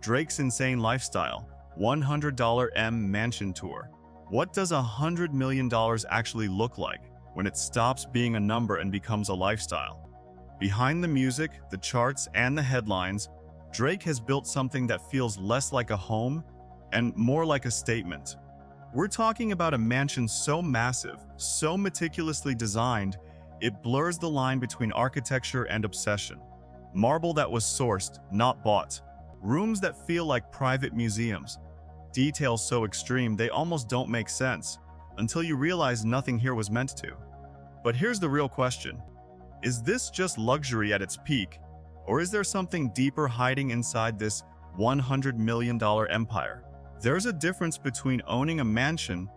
Drake's insane lifestyle, $100 M mansion tour. What does $100 million actually look like when it stops being a number and becomes a lifestyle? Behind the music, the charts, and the headlines, Drake has built something that feels less like a home and more like a statement. We're talking about a mansion so massive, so meticulously designed, it blurs the line between architecture and obsession. Marble that was sourced, not bought. Rooms that feel like private museums. Details so extreme they almost don't make sense, until you realize nothing here was meant to. But here's the real question. Is this just luxury at its peak, or is there something deeper hiding inside this $100 million empire? There's a difference between owning a mansion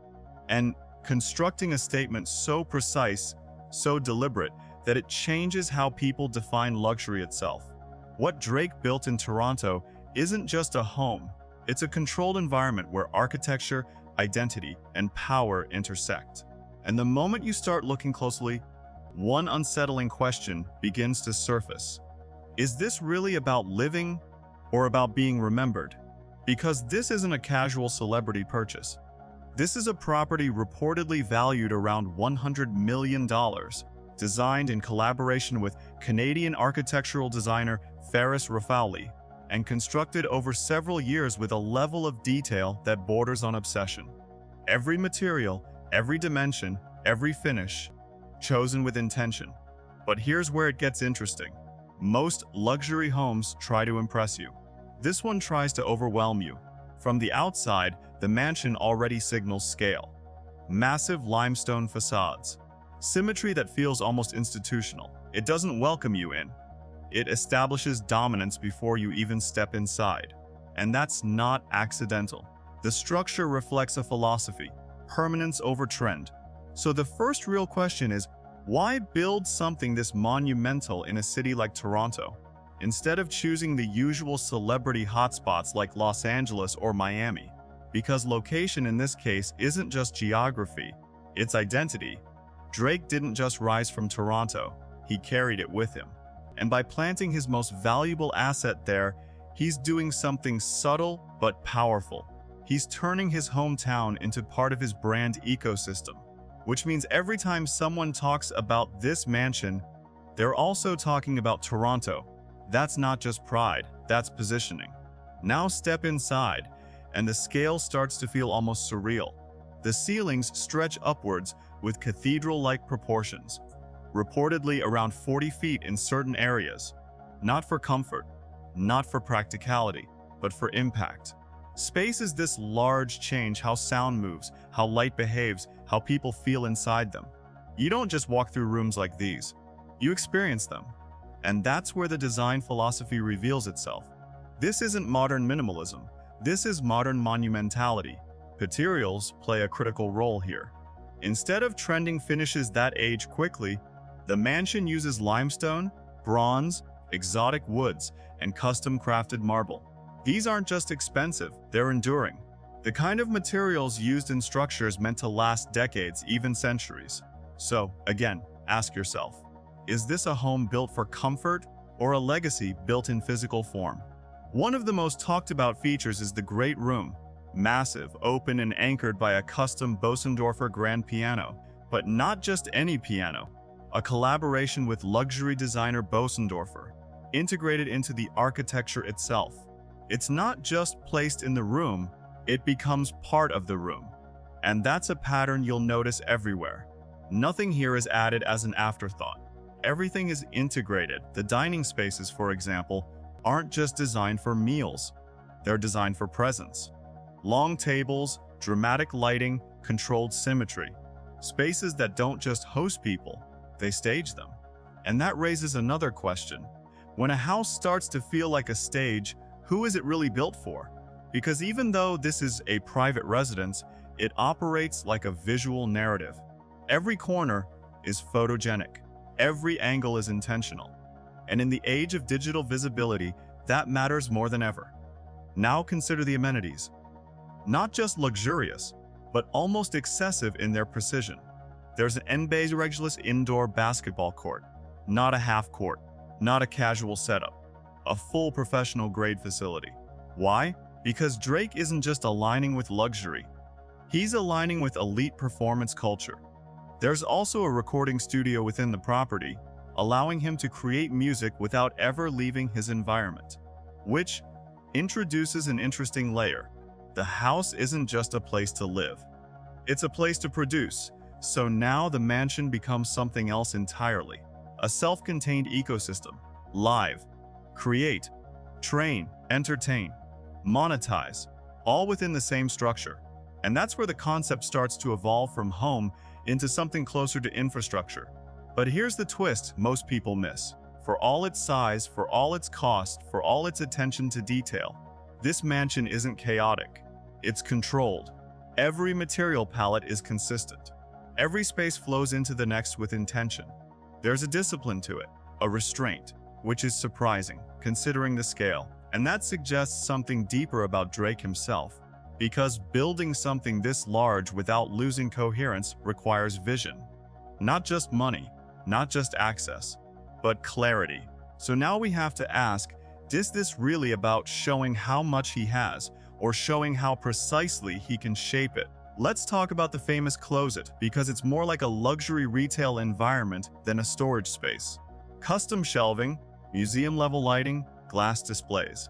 and constructing a statement so precise, so deliberate, that it changes how people define luxury itself. What Drake built in Toronto isn't just a home, it's a controlled environment where architecture, identity, and power intersect. And the moment you start looking closely, one unsettling question begins to surface. Is this really about living or about being remembered? Because this isn't a casual celebrity purchase. This is a property reportedly valued around $100 million, designed in collaboration with Canadian architectural designer Ferris Raffauli, and constructed over several years with a level of detail that borders on obsession. Every material, every dimension, every finish, chosen with intention. But here's where it gets interesting. Most luxury homes try to impress you. This one tries to overwhelm you. From the outside, the mansion already signals scale. Massive limestone facades. Symmetry that feels almost institutional. It doesn't welcome you in. It establishes dominance before you even step inside. And that's not accidental. The structure reflects a philosophy, permanence over trend. So the first real question is, why build something this monumental in a city like Toronto, instead of choosing the usual celebrity hotspots like Los Angeles or Miami? Because location in this case isn't just geography, it's identity. Drake didn't just rise from Toronto, he carried it with him. And by planting his most valuable asset there, he's doing something subtle but powerful. He's turning his hometown into part of his brand ecosystem, which means every time someone talks about this mansion, they're also talking about Toronto. That's not just pride, that's positioning. Now step inside, and the scale starts to feel almost surreal. The ceilings stretch upwards with cathedral-like proportions, reportedly around 40 feet in certain areas. Not for comfort, not for practicality, but for impact. Spaces this large change how sound moves, how light behaves, how people feel inside them. You don't just walk through rooms like these, you experience them. And that's where the design philosophy reveals itself. This isn't modern minimalism, this is modern monumentality. Materials play a critical role here. Instead of trending finishes that age quickly, the mansion uses limestone, bronze, exotic woods, and custom-crafted marble. These aren't just expensive, they're enduring. The kind of materials used in structures meant to last decades, even centuries. So, again, ask yourself, is this a home built for comfort or a legacy built in physical form? One of the most talked about features is the Great Room. Massive, open, and anchored by a custom Bosendorfer grand piano. But not just any piano. A collaboration with luxury designer Bosendorfer, integrated into the architecture itself. It's not just placed in the room, it becomes part of the room. And that's a pattern you'll notice everywhere. Nothing here is added as an afterthought. Everything is integrated. The dining spaces, for example, aren't just designed for meals. They're designed for presence. Long tables, dramatic lighting, controlled symmetry. Spaces that don't just host people, they stage them. And that raises another question. When a house starts to feel like a stage, who is it really built for? Because even though this is a private residence, it operates like a visual narrative. Every corner is photogenic. Every angle is intentional. And in the age of digital visibility, that matters more than ever. Now consider the amenities. Not just luxurious, but almost excessive in their precision. There's an NBA Regulus indoor basketball court, not a half court, not a casual setup, a full professional grade facility. Why? Because Drake isn't just aligning with luxury. He's aligning with elite performance culture. There's also a recording studio within the property, allowing him to create music without ever leaving his environment, which introduces an interesting layer. The house isn't just a place to live. It's a place to produce. So now the mansion becomes something else entirely. A self-contained ecosystem. Live, create, train, entertain, monetize, all within the same structure. And that's where the concept starts to evolve from home into something closer to infrastructure. But here's the twist most people miss. For all its size, for all its cost, for all its attention to detail, this mansion isn't chaotic. It's controlled. Every material palette is consistent. Every space flows into the next with intention. There's a discipline to it, a restraint, which is surprising, considering the scale. And that suggests something deeper about Drake himself. Because building something this large without losing coherence requires vision. Not just money, not just access, but clarity. So now we have to ask, is this really about showing how much he has, or showing how precisely he can shape it? Let's talk about the famous closet, because it's more like a luxury retail environment than a storage space. Custom shelving, museum-level lighting, glass displays.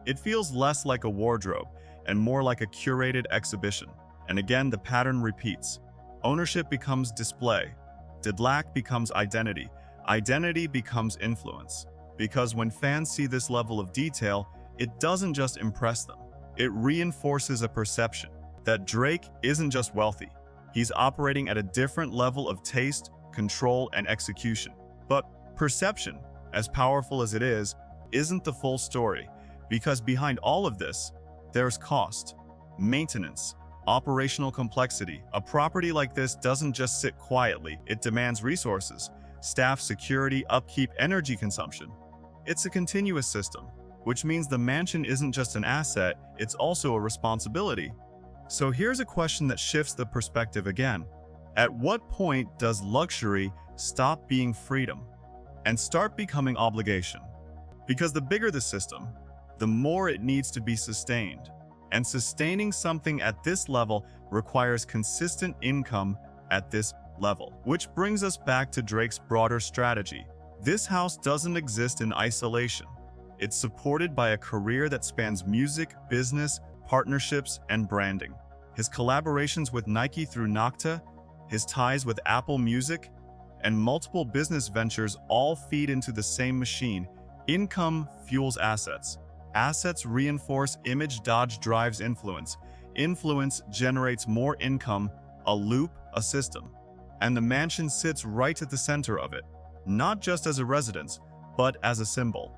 It feels less like a wardrobe and more like a curated exhibition. And again, the pattern repeats. Ownership becomes display. Didlack becomes identity. Identity becomes influence. Because when fans see this level of detail, it doesn't just impress them. It reinforces a perception that Drake isn't just wealthy. He's operating at a different level of taste, control, and execution. But perception, as powerful as it is, isn't the full story. Because behind all of this, there's cost, maintenance, operational complexity. A property like this doesn't just sit quietly. It demands resources, staff, security, upkeep, energy consumption. It's a continuous system, which means the mansion isn't just an asset, it's also a responsibility. So here's a question that shifts the perspective again. At what point does luxury stop being freedom and start becoming obligation? Because the bigger the system, the more it needs to be sustained. And sustaining something at this level requires consistent income at this level. Which brings us back to Drake's broader strategy. This house doesn't exist in isolation. It's supported by a career that spans music, business, partnerships, and branding. His collaborations with Nike through Nocta, his ties with Apple Music, and multiple business ventures all feed into the same machine. Income fuels assets. Assets reinforce image. Dodge drives influence. Influence generates more income, a loop, a system. And the mansion sits right at the center of it, not just as a residence, but as a symbol.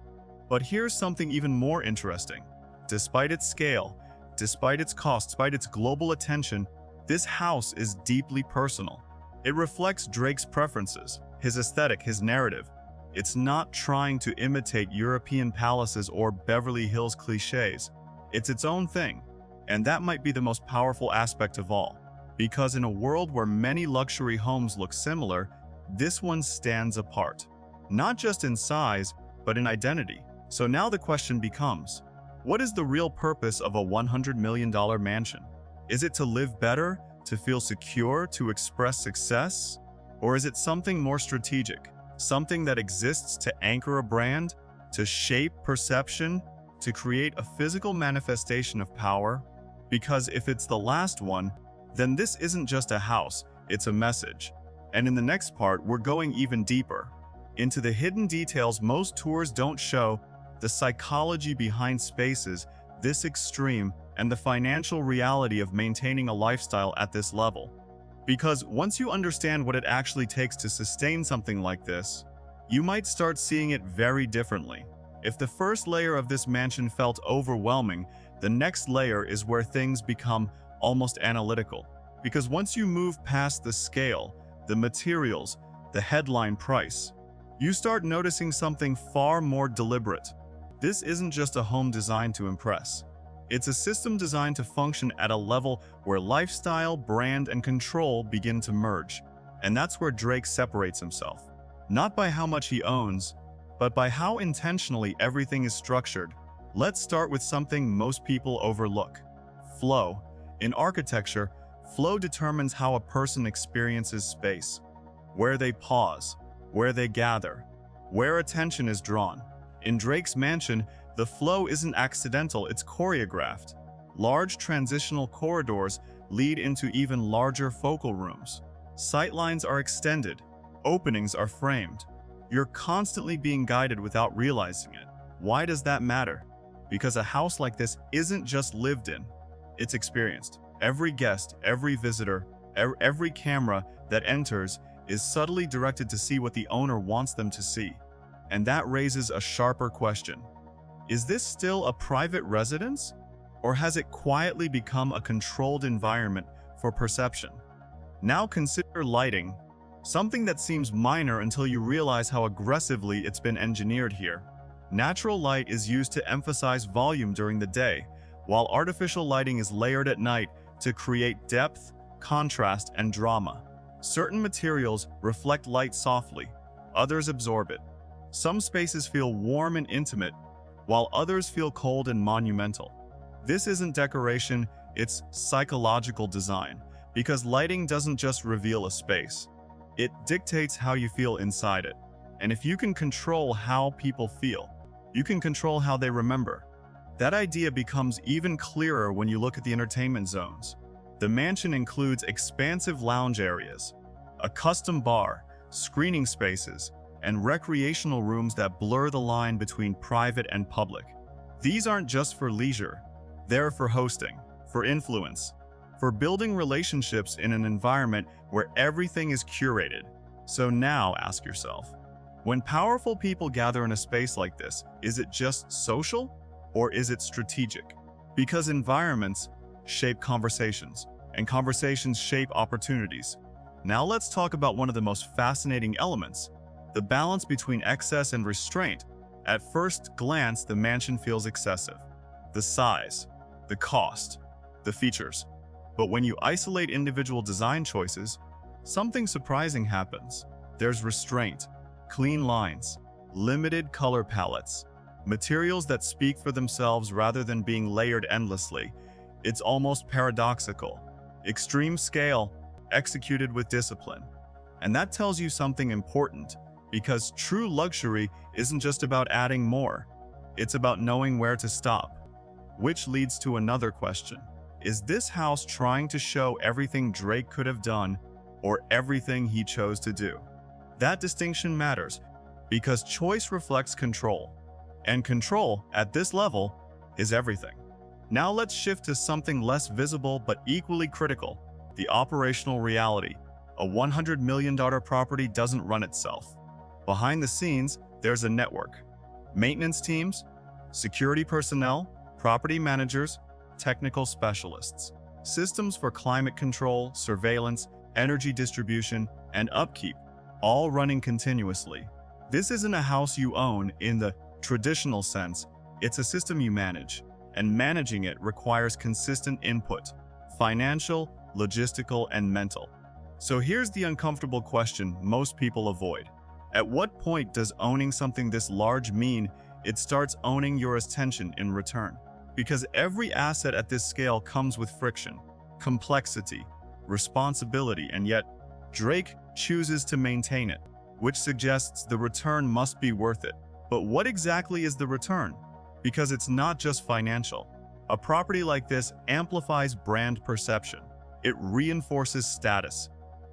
But here's something even more interesting. Despite its scale, despite its cost, despite its global attention, this house is deeply personal. It reflects Drake's preferences, his aesthetic, his narrative. It's not trying to imitate European palaces or Beverly Hills cliches. It's its own thing. And that might be the most powerful aspect of all. Because in a world where many luxury homes look similar, this one stands apart. Not just in size, but in identity. So now the question becomes, what is the real purpose of a $100 million mansion? Is it to live better, to feel secure, to express success? Or is it something more strategic? Something that exists to anchor a brand, to shape perception, to create a physical manifestation of power? Because if it's the last one, then this isn't just a house, it's a message. And in the next part, we're going even deeper into the hidden details most tours don't show, the psychology behind spaces this extreme, and the financial reality of maintaining a lifestyle at this level. Because once you understand what it actually takes to sustain something like this, you might start seeing it very differently. If the first layer of this mansion felt overwhelming, the next layer is where things become almost analytical. Because once you move past the scale, the materials, the headline price, you start noticing something far more deliberate. This isn't just a home designed to impress. It's a system designed to function at a level where lifestyle, brand, and control begin to merge. And that's where Drake separates himself. Not by how much he owns, but by how intentionally everything is structured. Let's start with something most people overlook: flow. In architecture, flow determines how a person experiences space, where they pause, where they gather, where attention is drawn. In Drake's mansion, the flow isn't accidental, it's choreographed. Large transitional corridors lead into even larger focal rooms. Sightlines are extended, openings are framed. You're constantly being guided without realizing it. Why does that matter? Because a house like this isn't just lived in, it's experienced. Every guest, every visitor, every camera that enters is subtly directed to see what the owner wants them to see. And that raises a sharper question. Is this still a private residence? Or has it quietly become a controlled environment for perception? Now consider lighting, something that seems minor until you realize how aggressively it's been engineered here. Natural light is used to emphasize volume during the day, while artificial lighting is layered at night to create depth, contrast, and drama. Certain materials reflect light softly, others absorb it. Some spaces feel warm and intimate, while others feel cold and monumental. This isn't decoration, it's psychological design, because lighting doesn't just reveal a space. It dictates how you feel inside it. And if you can control how people feel, you can control how they remember. That idea becomes even clearer when you look at the entertainment zones. The mansion includes expansive lounge areas, a custom bar, screening spaces, and recreational rooms that blur the line between private and public. These aren't just for leisure, they're for hosting, for influence, for building relationships in an environment where everything is curated. So now ask yourself, when powerful people gather in a space like this, is it just social or is it strategic? Because environments shape conversations, and conversations shape opportunities. Now let's talk about one of the most fascinating elements, the balance between excess and restraint. At first glance, the mansion feels excessive. The size, the cost, the features. But when you isolate individual design choices, something surprising happens. There's restraint, clean lines, limited color palettes, materials that speak for themselves rather than being layered endlessly. It's almost paradoxical. Extreme scale, executed with discipline. And that tells you something important, because true luxury isn't just about adding more. It's about knowing where to stop. Which leads to another question. Is this house trying to show everything Drake could have done, or everything he chose to do? That distinction matters, because choice reflects control. And control, at this level, is everything. Now let's shift to something less visible but equally critical, the operational reality. A $100 million property doesn't run itself. Behind the scenes, there's a network. Maintenance teams, security personnel, property managers, technical specialists, systems for climate control, surveillance, energy distribution, and upkeep, all running continuously. This isn't a house you own in the traditional sense, it's a system you manage, and managing it requires consistent input, financial, logistical, and mental. So here's the uncomfortable question most people avoid. At what point does owning something this large mean it starts owning your attention in return? Because every asset at this scale comes with friction, complexity, responsibility, and yet Drake chooses to maintain it, which suggests the return must be worth it. But what exactly is the return? Because it's not just financial. A property like this amplifies brand perception. It reinforces status.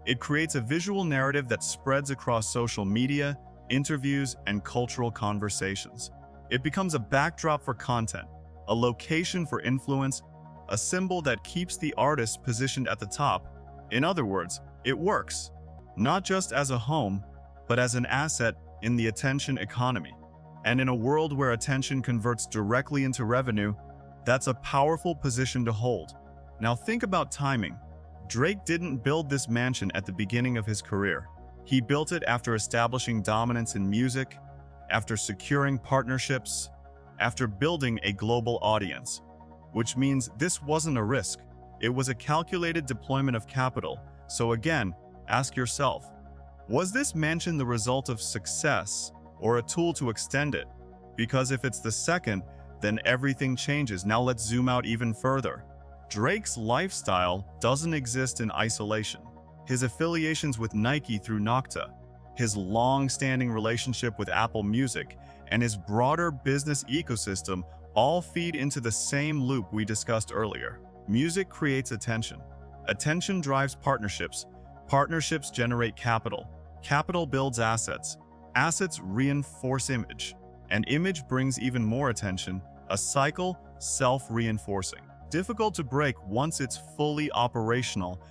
It creates a visual narrative that spreads across social media, interviews, and cultural conversations. It becomes a backdrop for content, a location for influence, a symbol that keeps the artist positioned at the top. In other words, it works, not just as a home, but as an asset in the attention economy. And in a world where attention converts directly into revenue, that's a powerful position to hold. Now think about timing. Drake didn't build this mansion at the beginning of his career. He built it after establishing dominance in music, after securing partnerships, after building a global audience. Which means this wasn't a risk. It was a calculated deployment of capital. So again, ask yourself, was this mansion the result of success or a tool to extend it? Because if it's the second, then everything changes. Now let's zoom out even further. Drake's lifestyle doesn't exist in isolation. His affiliations with Nike through Nocta, his long-standing relationship with Apple Music, and his broader business ecosystem all feed into the same loop we discussed earlier. Music creates attention. Attention drives partnerships. Partnerships generate capital. Capital builds assets. Assets reinforce image. And image brings even more attention, a cycle self-reinforcing. Difficult to break once it's fully operational,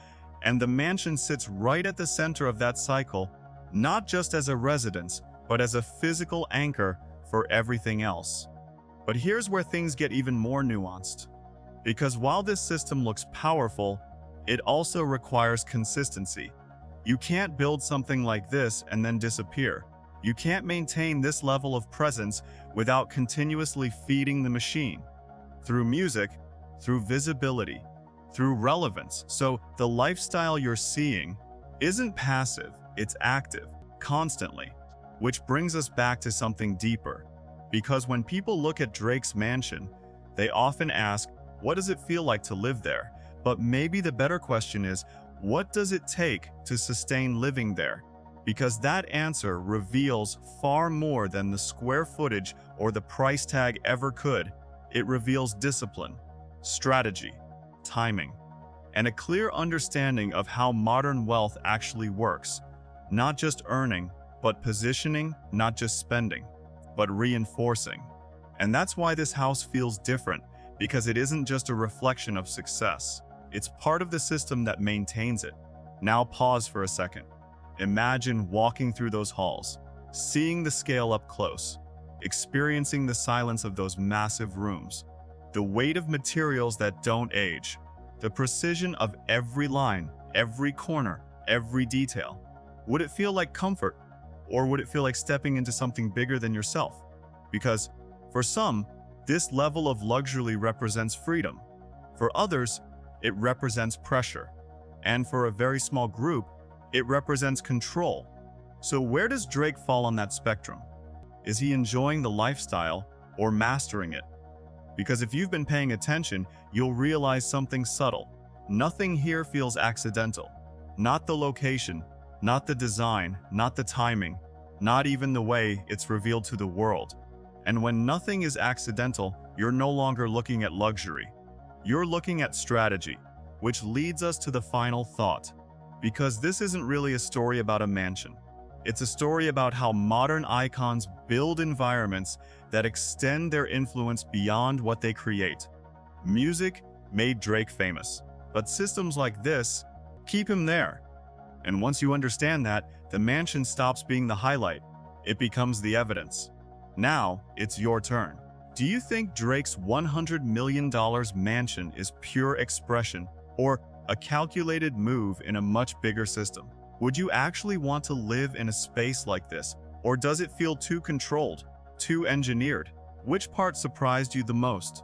and the mansion sits right at the center of that cycle, not just as a residence, but as a physical anchor for everything else. But here's where things get even more nuanced. Because while this system looks powerful, it also requires consistency. You can't build something like this and then disappear. You can't maintain this level of presence without continuously feeding the machine. Through music, through visibility, through relevance. So the lifestyle you're seeing isn't passive, it's active, constantly. Which brings us back to something deeper. Because when people look at Drake's mansion, they often ask, what does it feel like to live there? But maybe the better question is, what does it take to sustain living there? Because that answer reveals far more than the square footage or the price tag ever could. It reveals discipline, strategy, timing, and a clear understanding of how modern wealth actually works. Not just earning, but positioning, not just spending, but reinforcing. And that's why this house feels different, because it isn't just a reflection of success. It's part of the system that maintains it. Now pause for a second. Imagine walking through those halls, seeing the scale up close, experiencing the silence of those massive rooms, the weight of materials that don't age, the precision of every line, every corner, every detail. Would it feel like comfort, or would it feel like stepping into something bigger than yourself? Because for some, this level of luxury represents freedom. For others, it represents pressure. And for a very small group, it represents control. So where does Drake fall on that spectrum? Is he enjoying the lifestyle or mastering it? Because if you've been paying attention, you'll realize something subtle. Nothing here feels accidental. Not the location, not the design, not the timing, not even the way it's revealed to the world. And when nothing is accidental, you're no longer looking at luxury. You're looking at strategy, which leads us to the final thought. Because this isn't really a story about a mansion. It's a story about how modern icons build environments that extend their influence beyond what they create. Music made Drake famous, but systems like this keep him there. And once you understand that, the mansion stops being the highlight. It becomes the evidence. Now, it's your turn. Do you think Drake's $100 million mansion is pure expression, or a calculated move in a much bigger system? Would you actually want to live in a space like this, or does it feel too controlled, too engineered? Which part surprised you the most?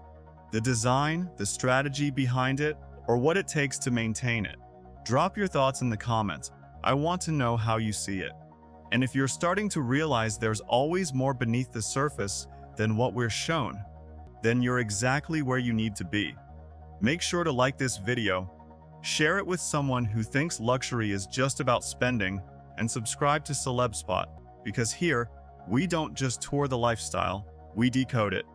The design, the strategy behind it, or what it takes to maintain it? Drop your thoughts in the comments. I want to know how you see it. And if you're starting to realize there's always more beneath the surface than what we're shown, then you're exactly where you need to be. Make sure to like this video, share it with someone who thinks luxury is just about spending, and subscribe to CelebSpot, because here, we don't just tour the lifestyle, we decode it.